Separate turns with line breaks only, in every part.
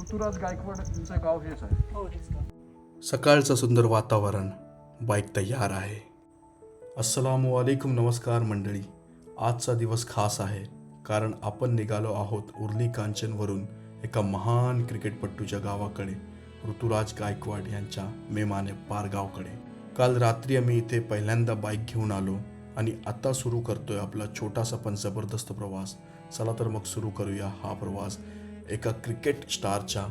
ऋतुराज गायकवाड यांचं गाव हेच आहे.
हो हेच गाव.
सकाळचं सुंदर वातावरण, बाईक तयार आहे. अस्सलामु अलैकुम, नमस्कार मंडळी. आजचा दिवस खास आहे कारण आपण निघालो आहोत उर्ली कांचनवरून एका महान क्रिकेटपटूच्या गावाकडे, ऋतुराज गायकवाड यांच्या मेमाने पारगावकडे. काल रात्री आम्ही इथे पहिल्यांदा बाईक घेऊन आलो आणि आता सुरू करतोय आपला छोटासा पण जबरदस्त प्रवास. चला तर मग सुरू करूया हा प्रवास एका क्रिकेट स्टारच्या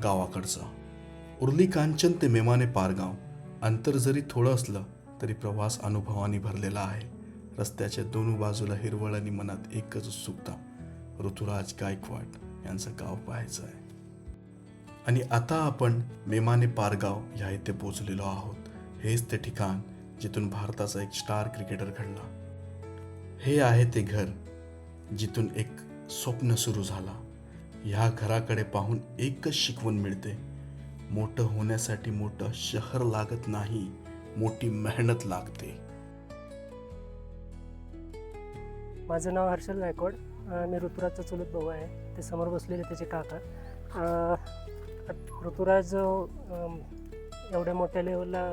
गावाकडचा. उर्ली कांचन ते मेमाने पारगाव अंतर जरी थोडं असलं तरी प्रवास अनुभवाने भरलेला आहे. रस्त्याच्या दोन्ही बाजूला हिरवळ आणि मनात एकच उत्सुकता, ऋतुराज गायकवाड यांचं गाव पाहायचं आहे. आणि आता आपण मेमाने पारगाव ह्या इथे पोचलेलो आहोत. हेच ते ठिकाण जिथून भारताचा एक स्टार क्रिकेटर घडला. हे आहे ते घर जिथून एक स्वप्न सुरू झाला. ह्या घराकडे पाहून एकच शिकवण मिळते, मोठं होण्यासाठी मोठं शहर लागत नाही, मोठी मेहनत लागते.
माझं नाव हर्षल गायकवाड. मी ऋतुराजचा चुलत भाऊ आहे. ते समोर बसलेले त्याचे काका. ऋतुराज एवढ्या मोठ्या लेवलला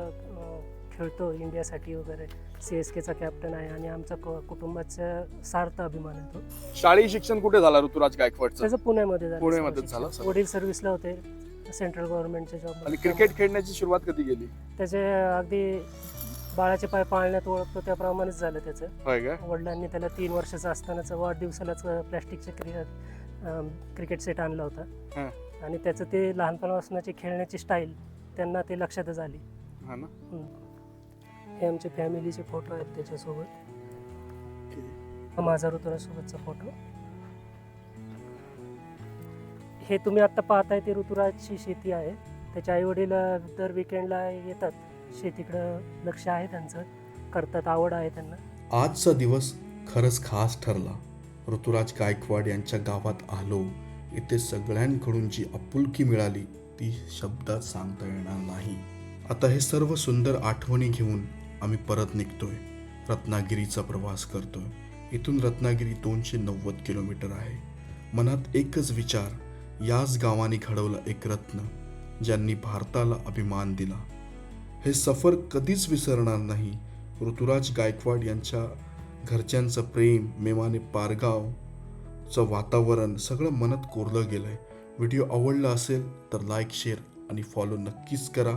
खेळतो इंडियासाठी वगैरे. CSKचा कॅप्टन आहे आणि आमचा कुटुंबाचा सार्थ अभिमान आहे तो.
शालेय शिक्षण कुठे झाला ऋतुराज गायकवाडचं?
त्याचं पुण्यामध्ये झालं.
पुण्यामध्येच झालं सर.
वडील सर्व्हिसला होते सेंट्रल गव्हर्नमेंटच्या
आणि
जॉब.
क्रिकेट खेळण्याची सुरुवात कधी केली?
त्याचे अगदी बाळाचे पाय पाळण्यात ओळखतो त्याप्रमाणेच झालं त्याचं.
होय का?
वडिलांनी त्याला 3 वर्षाचा असतानाच वाढदिवसालाच प्लॅस्टिकचे क्रिकेट सेट आणला होता. आणि त्याचं ते लहानपणापासूनची खेळण्याची स्टाईल त्यांना ते लक्षातच आली.
हा ना.
हे आमचे फॅमिलीचे फोटो आहेत त्याच्यासोबत. हा माझा ऋतुराजसोबतचा फोटो. हे तुम्ही आता पाहताय ते ऋतुराजची शेती आहे. त्याचे आई वडील दर विकेंडला येतात शेतीकडं. लक्ष आहे त्यांचं, करतात, आवड आहे त्यांना.
आजचा दिवस खरंच खास ठरला. ऋतुराज गायकवाड यांच्या गावात आलो. इथे सगळ्यांकडून जी आपुलकी मिळाली ती शब्दात सांगता येणार नाही. आता हे सर्व सुंदर आठवणी घेऊन आम्ही परत निघतोय. रत्नागिरीचा प्रवास करतोय. इथून रत्नागिरी 290 किलोमीटर आहे. मनात एकच विचार, याच गावाने घडवलं एक रत्न ज्यांनी भारताला अभिमान दिला. हे सफर कधीच विसरणार नाही. ऋतुराज गायकवाड यांच्या घरच्यांचं प्रेम, मेमाने पारगावचं वातावरण सगळं मनात कोरलं गेलंय. व्हिडिओ आवडला असेल तर लाईक, शेअर आणि फॉलो नक्कीच करा.